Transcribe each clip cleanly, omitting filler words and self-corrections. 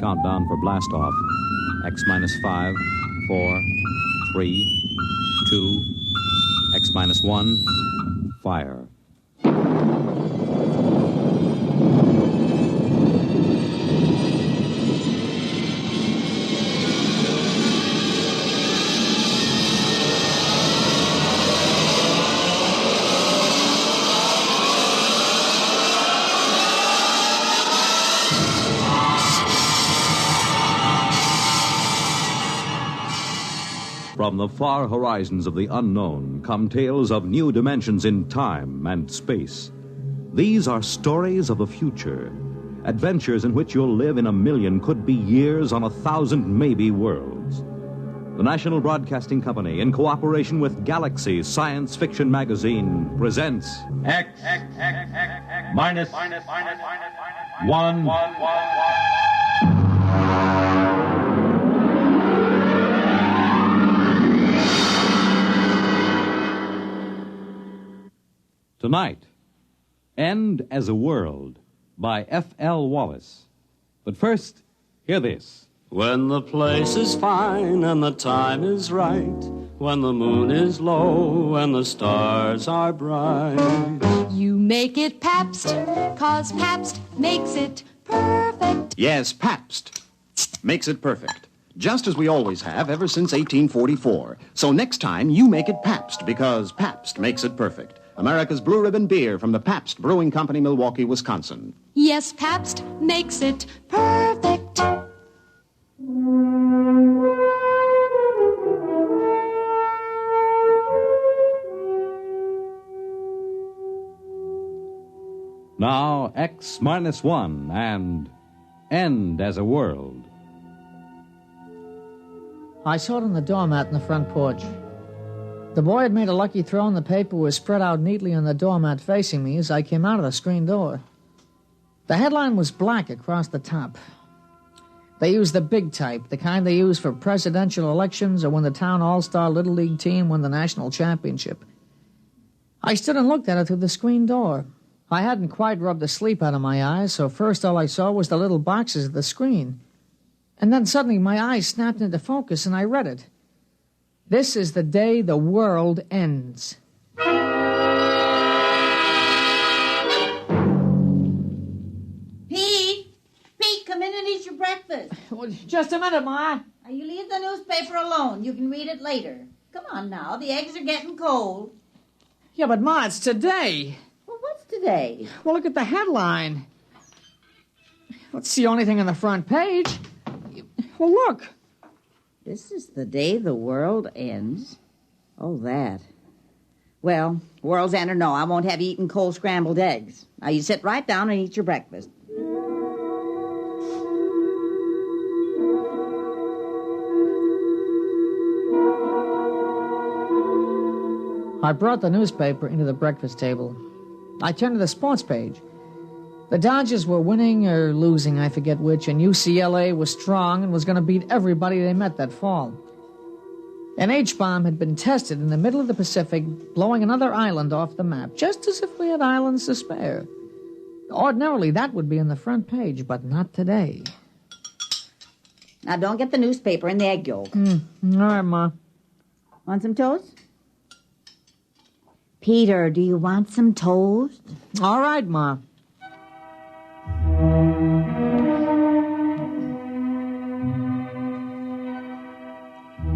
Countdown for blast off. X minus 5, 4, 3, 2, X minus 1, fire. From the far horizons of the unknown come tales of new dimensions in time and space. These are stories of the future, adventures in which you'll live in a million, could be years, on 1,000 maybe worlds. The National Broadcasting Company, in cooperation with Galaxy Science Fiction Magazine, presents X minus 1. Tonight, End as a World by F.L. Wallace. But first, hear this. When the place is fine and the time is right, when the moon is low and the stars are bright. You make it Pabst, 'cause Pabst makes it perfect. Yes, Pabst makes it perfect. Just as we always have ever since 1844. So next time, you make it Pabst, because Pabst makes it perfect. America's Blue Ribbon beer from the Pabst Brewing Company, Milwaukee, Wisconsin. Yes, Pabst makes it perfect. Now, X minus 1 and End as a World. I saw it on the doormat in the front porch. The boy had made a lucky throw, and the paper was spread out neatly on the doormat facing me as I came out of the screen door. The headline was black across the top. They used the big type, the kind they use for presidential elections or when the town all-star Little League team won the national championship. I stood and looked at it through the screen door. I hadn't quite rubbed the sleep out of my eyes, so first all I saw was the little boxes of the screen. And then suddenly my eyes snapped into focus and I read it. This is the day the world ends. Pete, come in and eat your breakfast. Well, just a minute, Ma. Now, you leave the newspaper alone. You can read it later. Come on now, the eggs are getting cold. Yeah, but Ma, it's today. Well, what's today? Well, look at the headline. That's the only thing on the front page. Well, look. This is the day the world ends. Oh, that. Well, world's end or no, I won't have you eating cold scrambled eggs. Now, you sit right down and eat your breakfast. I brought the newspaper into the breakfast table. I turned to the sports page. The Dodgers were winning or losing, I forget which, and UCLA was strong and was going to beat everybody they met that fall. An H-bomb had been tested in the middle of the Pacific, blowing another island off the map, just as if we had islands to spare. Ordinarily, that would be on the front page, but not today. Now, don't get the newspaper in the egg yolk. All right, Ma. Want some toast? Peter, do you want some toast? All right, Ma.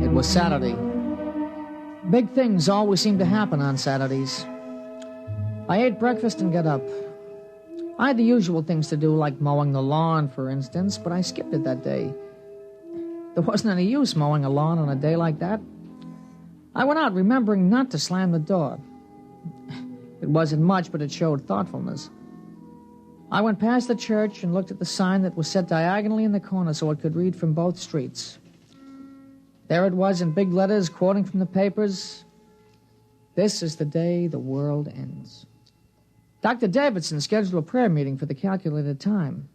It was Saturday. Big things always seem to happen on Saturdays. I ate breakfast and got up. I had the usual things to do, like mowing the lawn, for instance, but I skipped it that day. There wasn't any use mowing a lawn on a day like that. I went out remembering not to slam the door. It wasn't much, but it showed thoughtfulness. I went past the church and looked at the sign that was set diagonally in the corner so it could read from both streets. There it was in big letters, quoting from the papers. This is the day the world ends. Dr. Davidson scheduled a prayer meeting for the calculated time.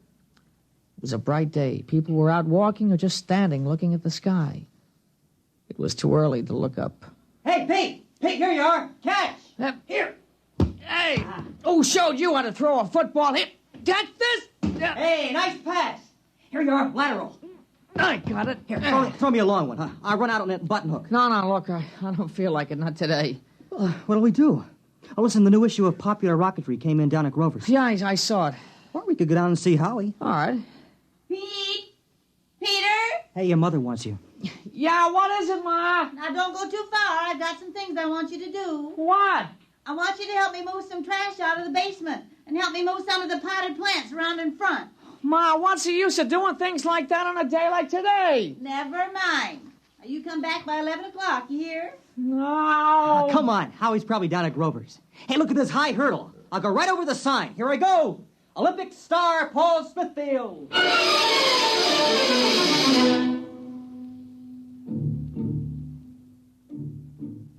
It was a bright day. People were out walking or just standing looking at the sky. It was too early to look up. Hey, Pete! Pete, here you are! Catch! Here! Hey! Who showed you how to throw a football? Hit! Catch this! Hey, nice pass! Here you are, lateral. I got it. Here, throw me a long one, huh? I'll run out on that button hook. No, look, I don't feel like it, not today. What'll we do? Oh, listen, the new issue of Popular Rocketry came in down at Grover's. Yeah, I saw it. Or we could go down and see Howie. All right. Pete? Peter? Hey, your mother wants you. Yeah, what is it, Ma? Now, don't go too far. I've got some things I want you to do. What? I want you to help me move some trash out of the basement and help me move some of the potted plants around in front. Ma, what's the use of doing things like that on a day like today? Never mind. Now, you come back by 11 o'clock, you hear? No. Come on. Howie's probably down at Grover's. Hey, look at this high hurdle. I'll go right over the sign. Here I go. Olympic star Paul Smithfield.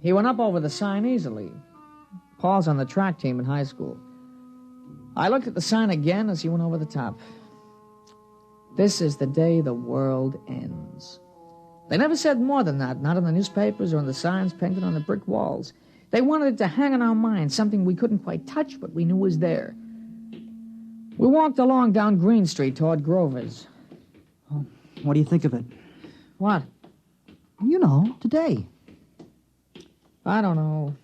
He went up over the sign easily. Paul's on the track team in high school. I looked at the sign again as he went over the top. This is the day the world ends. They never said more than that, not in the newspapers or in the signs painted on the brick walls. They wanted it to hang in our minds, something we couldn't quite touch, but we knew was there. We walked along down Green Street toward Grover's. Oh, what do you think of it? What? You know, today. I don't know.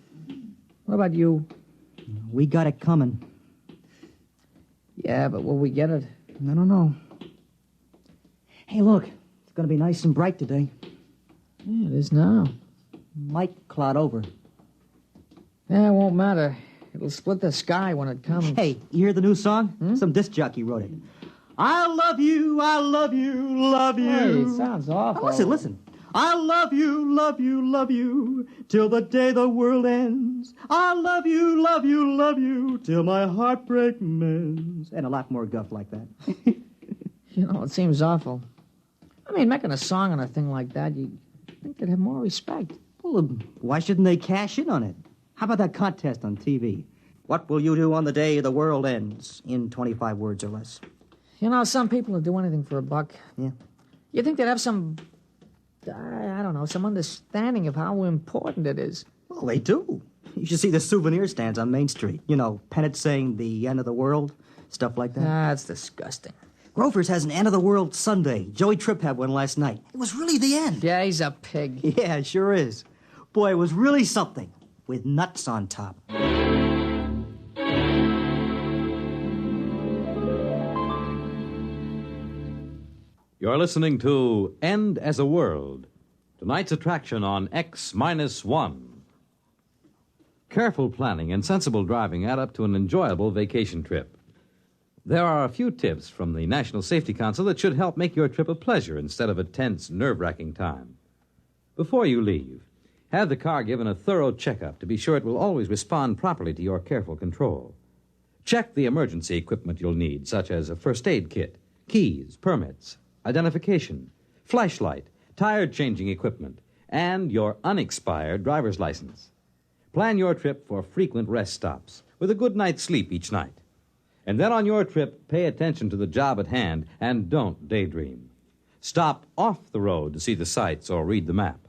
What about you? We got it coming. Yeah, but will we get it? I don't know. Hey, look. It's going to be nice and bright today. Yeah, it is now. Might cloud over. Yeah, it won't matter. It'll split the sky when it comes. Hey, you hear the new song? Some disc jockey wrote it. I love you, love you. Hey, it sounds awful. Oh, listen. I love you, till the day the world ends. I love you, till my heartbreak mends. And a lot more guff like that. You know, it seems awful. I mean, making a song on a thing like that, you'd think they'd have more respect. Well, why shouldn't they cash in on it? How about that contest on TV? What will you do on the day the world ends? In 25 words or less. You know, some people would do anything for a buck. Yeah. You think they'd have some, I don't know, some understanding of how important it is. Well, they do. You should see the souvenir stands on Main Street. You know, pennants saying the end of the world, stuff like that. That's disgusting. Grover's has an end of the world Sunday. Joey Tripp had one last night. It was really the end. Yeah, he's a pig. Yeah, it sure is. Boy, it was really something. With nuts on top. You're listening to End as a World, tonight's attraction on X-1. Careful planning and sensible driving add up to an enjoyable vacation trip. There are a few tips from the National Safety Council that should help make your trip a pleasure instead of a tense, nerve-wracking time. Before you leave, have the car given a thorough checkup to be sure it will always respond properly to your careful control. Check the emergency equipment you'll need, such as a first aid kit, keys, permits, identification, flashlight, tire-changing equipment, and your unexpired driver's license. Plan your trip for frequent rest stops with a good night's sleep each night. And then on your trip, pay attention to the job at hand and don't daydream. Stop off the road to see the sights or read the map.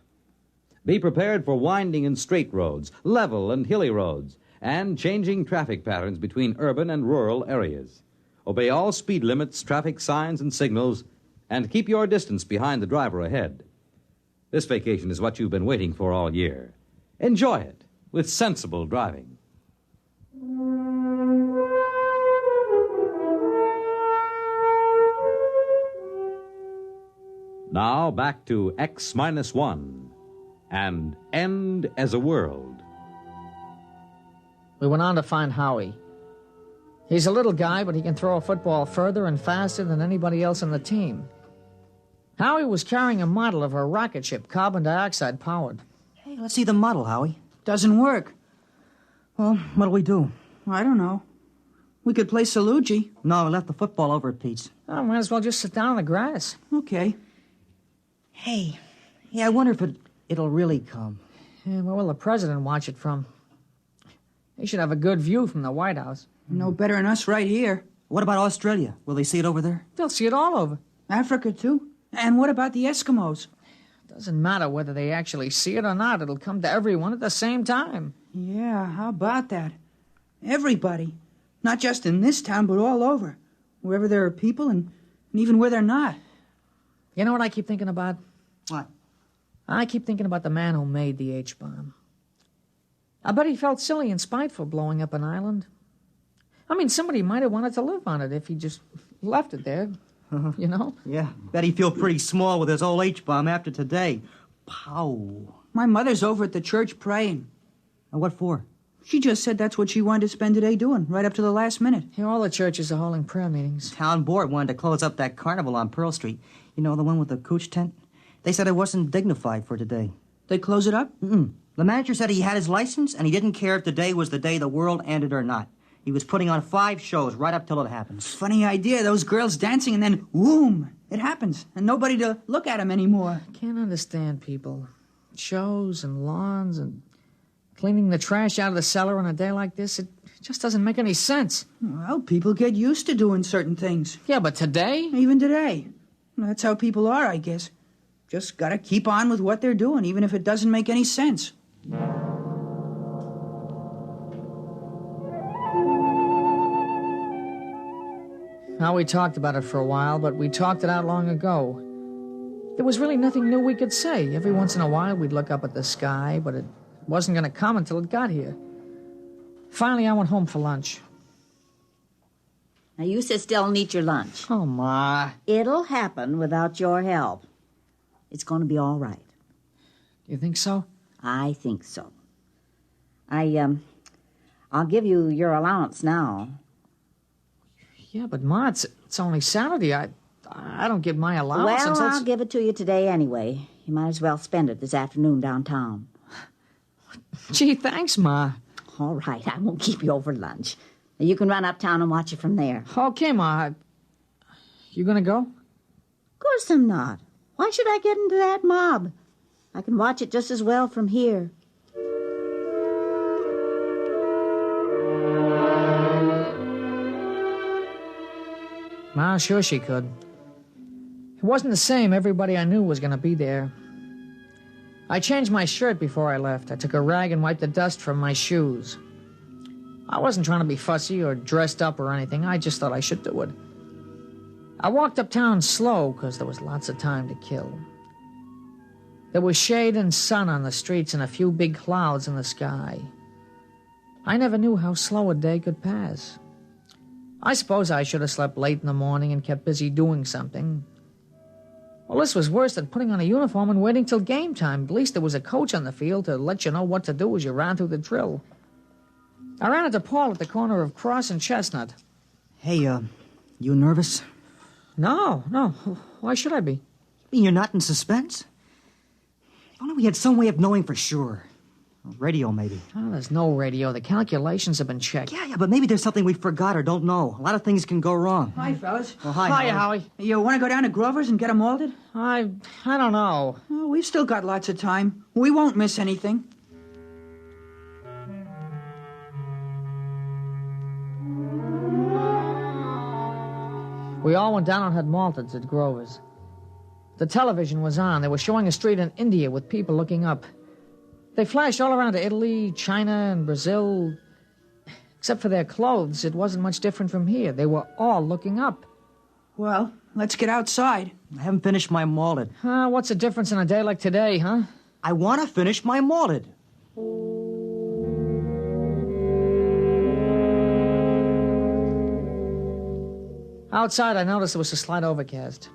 Be prepared for winding and straight roads, level and hilly roads, and changing traffic patterns between urban and rural areas. Obey all speed limits, traffic signs, and signals, and keep your distance behind the driver ahead. This vacation is what you've been waiting for all year. Enjoy it with sensible driving. Now back to X-1 and End as a World. We went on to find Howie. He's a little guy, but he can throw a football further and faster than anybody else on the team. Howie was carrying a model of a rocket ship, carbon dioxide powered. Hey, let's see the model, Howie. Doesn't work. Well, what'll we do? I don't know. We could play Salugi. No, I left the football over at Pete's. Oh, might as well just sit down on the grass. Okay. Hey, I wonder if it'll really come. Yeah, where will the president watch it from? He should have a good view from the White House. No better than us right here. What about Australia? Will they see it over there? They'll see it all over. Africa, too. And what about the Eskimos? Doesn't matter whether they actually see it or not. It'll come to everyone at the same time. Yeah, how about that? Everybody. Not just in this town, but all over. Wherever there are people and And even where they're not. You know what I keep thinking about? What? I keep thinking about the man who made the H-bomb. I bet he felt silly and spiteful blowing up an island. I mean, somebody might have wanted to live on it if he just left it there, you know? Yeah, bet he'd feel pretty small with his old H-bomb after today. Pow. My mother's over at the church praying. And what for? She just said that's what she wanted to spend today doing, right up to the last minute. You know, all the churches are holding prayer meetings. Town board wanted to close up that carnival on Pearl Street. You know, the one with the cooch tent? They said it wasn't dignified for today. They close it up? Mm-mm. The manager said he had his license, and he didn't care if today was the day the world ended or not. He was putting on 5 shows right up till it happens. Funny idea, those girls dancing and then, whoom, it happens. And nobody to look at them anymore. Can't understand people. Shows and lawns and cleaning the trash out of the cellar on a day like this, it just doesn't make any sense. Well, people get used to doing certain things. Yeah, but today? Even today. That's how people are, I guess. Just gotta keep on with what they're doing, even if it doesn't make any sense. Now, we talked about it for a while, but we talked it out long ago. There was really nothing new we could say. Every once in a while, we'd look up at the sky, but it wasn't going to come until it got here. Finally, I went home for lunch. Now, you sit still and eat your lunch. Oh, Ma. It'll happen without your help. It's going to be all right. You think so? I think so. I'll give you your allowance now. Yeah, but Ma, it's only Saturday. I don't get my allowance Well, until... I'll give it to you today anyway. You might as well spend it this afternoon downtown. Gee, thanks, Ma. All right, I won't keep you over lunch. You can run uptown and watch it from there. Okay, Ma. You gonna go? Of course I'm not. Why should I get into that mob? I can watch it just as well from here. Ma, sure she could. It wasn't the same. Everybody I knew was going to be there. I changed my shirt before I left. I took a rag and wiped the dust from my shoes. I wasn't trying to be fussy or dressed up or anything. I just thought I should do it. I walked uptown slow because there was lots of time to kill. There was shade and sun on the streets and a few big clouds in the sky. I never knew how slow a day could pass. I suppose I should have slept late in the morning and kept busy doing something. Well, this was worse than putting on a uniform and waiting till game time. At least there was a coach on the field to let you know what to do as you ran through the drill. I ran into Paul at the corner of Cross and Chestnut. Hey, you nervous? No. Why should I be? You mean you're not in suspense? If only we had some way of knowing for sure. Radio, maybe. Oh, there's no radio. The calculations have been checked. Yeah, but maybe there's something we forgot or don't know. A lot of things can go wrong. Hi, fellas. Oh, hi, Howie. You want to go down to Grover's and get them molded? I don't know. Oh, we've still got lots of time. We won't miss anything. We all went down and had malteds at Grover's. The television was on. They were showing a street in India with people looking up. They flashed all around to Italy, China, and Brazil. Except for their clothes, it wasn't much different from here. They were all looking up. Well, let's get outside. I haven't finished my malted. What's the difference in a day like today, huh? I want to finish my malted. Outside, I noticed there was a slight overcast.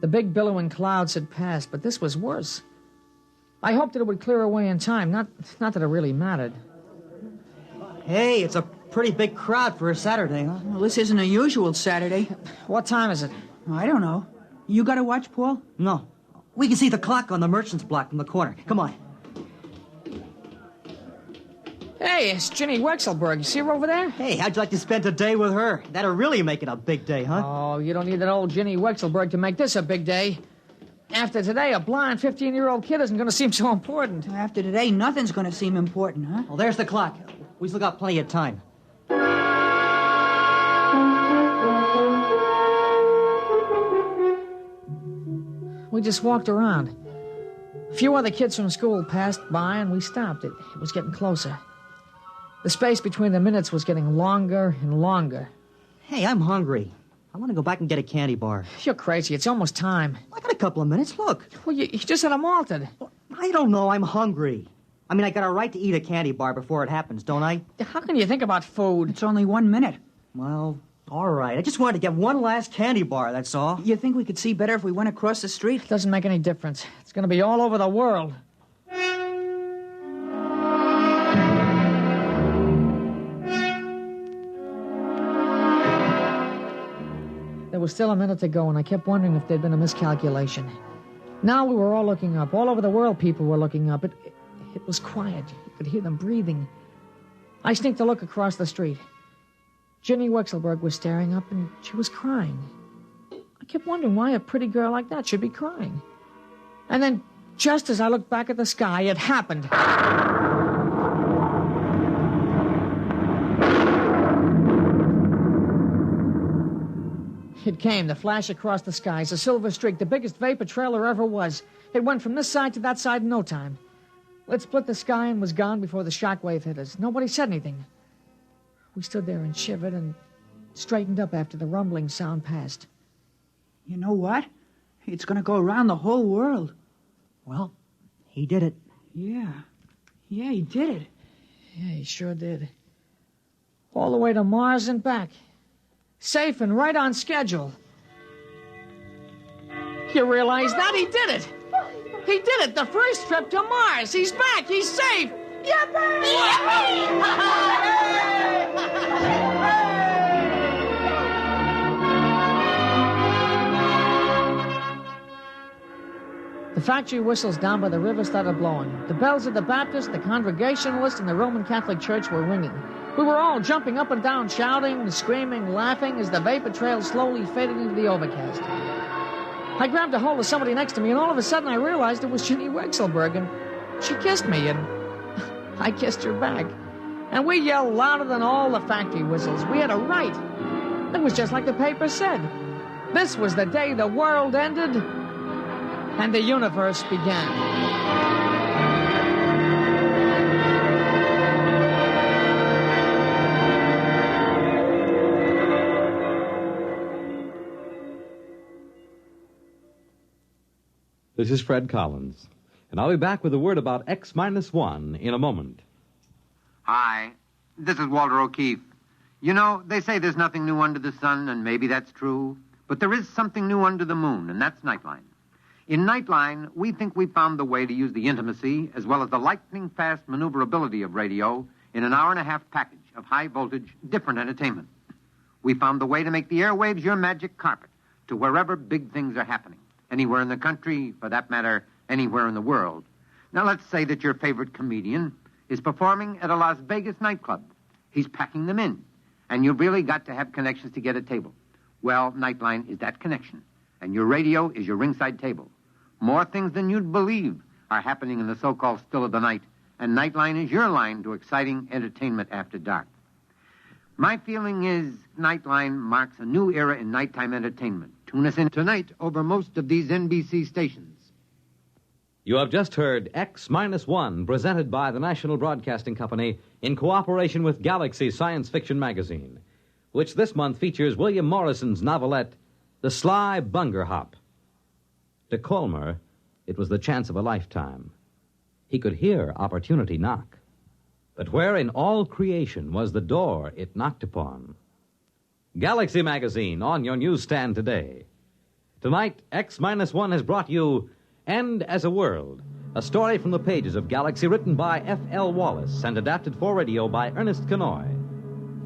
The big billowing clouds had passed, but this was worse. I hoped that it would clear away in time, not that it really mattered. Hey, it's a pretty big crowd for a Saturday, huh? Well, this isn't a usual Saturday. What time is it? I don't know. You got to watch, Paul? No. We can see the clock on the merchant's block from the corner. Come on. Hey, it's Ginny Wexelberg. You see her over there? Hey, how'd you like to spend a day with her? That'll really make it a big day, huh? Oh, you don't need that old Ginny Wexelberg to make this a big day. After today, a blind 15-year-old kid isn't going to seem so important. After today, nothing's going to seem important, huh? Well, there's the clock. We still got plenty of time. We just walked around. A few other kids from school passed by, and we stopped. It was getting closer. The space between the minutes was getting longer and longer. Hey, I'm hungry. I want to go back and get a candy bar. You're crazy. It's almost time. I got a couple of minutes. Look. Well, you just had them malted. I don't know. I'm hungry. I mean, I got a right to eat a candy bar before it happens, don't I? How can you think about food? It's only 1 minute. Well, all right. I just wanted to get one last candy bar, that's all. You think we could see better if we went across the street? It doesn't make any difference. It's going to be all over the world. There was still a minute to go, and I kept wondering if there'd been a miscalculation. Now we were all looking up. All over the world, people were looking up. It was quiet. You could hear them breathing. I sneaked a look across the street. Ginny Wexelberg was staring up, and she was crying. I kept wondering why a pretty girl like that should be crying. And then, just as I looked back at the sky, it happened. It came, the flash across the skies, a silver streak, the biggest vapor trail there ever was. It went from this side to that side in no time. It split the sky and was gone before the shockwave hit us. Nobody said anything. We stood there and shivered and straightened up after the rumbling sound passed. You know what? It's going to go around the whole world. Well, he did it. Yeah, he did it. Yeah, he sure did. All the way to Mars and back. Safe and right on schedule. You realize that? He did it! He did it! The first trip to Mars! He's back! He's safe! The factory whistles down by the river started blowing. The bells of the Baptist, the Congregationalist, and the Roman Catholic Church were ringing. We were all jumping up and down, shouting, screaming, laughing as the vapor trail slowly faded into the overcast. I grabbed a hold of somebody next to me, and all of a sudden I realized it was Ginny Wexelberg, and she kissed me, and I kissed her back. And we yelled louder than all the factory whistles. We had a right. It was just like the paper said. This was the day the world ended and the universe began. This is Fred Collins, and I'll be back with a word about X-1 in a moment. Hi, this is Walter O'Keefe. You know, they say there's nothing new under the sun, and maybe that's true, but there is something new under the moon, and that's Nightline. In Nightline, we think we found the way to use the intimacy as well as the lightning-fast maneuverability of radio in an hour-and-a-half package of high-voltage, different entertainment. We found the way to make the airwaves your magic carpet to wherever big things are happening. Anywhere in the country, for that matter, anywhere in the world. Now, let's say that your favorite comedian is performing at a Las Vegas nightclub. He's packing them in, and you've really got to have connections to get a table. Well, Nightline is that connection, and your radio is your ringside table. More things than you'd believe are happening in the so-called still of the night, and Nightline is your line to exciting entertainment after dark. My feeling is Nightline marks a new era in nighttime entertainment. Tune us in tonight over most of these NBC stations. You have just heard X-1, presented by the National Broadcasting Company in cooperation with Galaxy Science Fiction Magazine, which this month features William Morrison's novelette, The Sly Bunger Hop. To Colmer, it was the chance of a lifetime. He could hear opportunity knock. But where in all creation was the door it knocked upon? Galaxy Magazine on your newsstand today. Tonight, X-1 has brought you End as a World, a story from the pages of Galaxy written by F.L. Wallace and adapted for radio by Ernest Kinoy.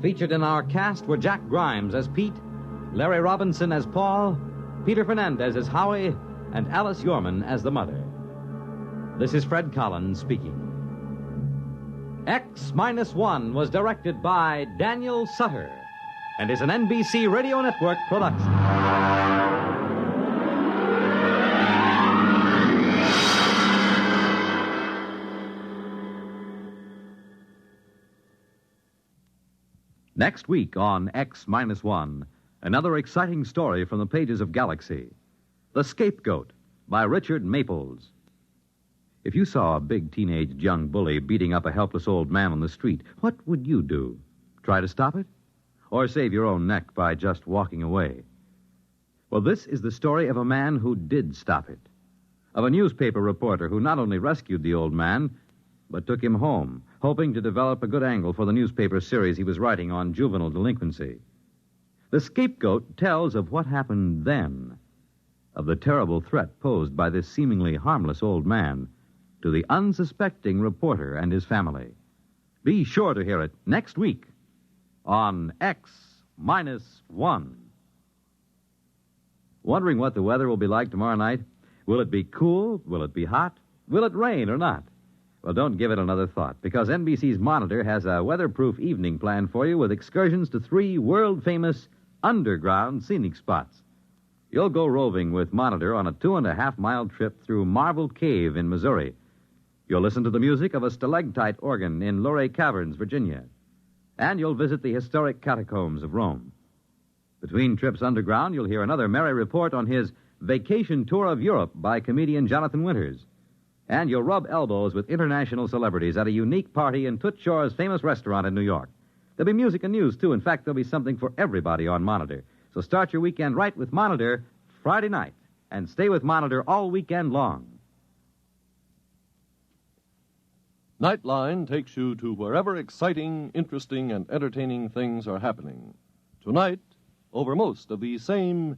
Featured in our cast were Jack Grimes as Pete, Larry Robinson as Paul, Peter Fernandez as Howie, and Alice Yourman as the mother. This is Fred Collins speaking. X-1 was directed by Daniel Sutter and is an NBC Radio Network production. Next week on X-1, another exciting story from the pages of Galaxy. The Scapegoat by Richard Maples. If you saw a big teenage young bully beating up a helpless old man on the street, what would you do? Try to stop it? Or save your own neck by just walking away? Well, this is the story of a man who did stop it. Of a newspaper reporter who not only rescued the old man, but took him home, hoping to develop a good angle for the newspaper series he was writing on juvenile delinquency. The Scapegoat tells of what happened then, of the terrible threat posed by this seemingly harmless old man to the unsuspecting reporter and his family. Be sure to hear it next week on X-1. Wondering what the weather will be like tomorrow night? Will it be cool? Will it be hot? Will it rain or not? Well, don't give it another thought, because NBC's Monitor has a weatherproof evening planned for you with excursions to 3 world-famous underground scenic spots. You'll go roving with Monitor on a 2.5-mile trip through Marble Cave in Missouri. You'll listen to the music of a stalactite organ in Luray Caverns, Virginia. And you'll visit the historic catacombs of Rome. Between trips underground, you'll hear another merry report on his vacation tour of Europe by comedian Jonathan Winters. And you'll rub elbows with international celebrities at a unique party in Toots Shor's famous restaurant in New York. There'll be music and news, too. In fact, there'll be something for everybody on Monitor. So start your weekend right with Monitor Friday night, and stay with Monitor all weekend long. Nightline takes you to wherever exciting, interesting, and entertaining things are happening. Tonight, over most of these same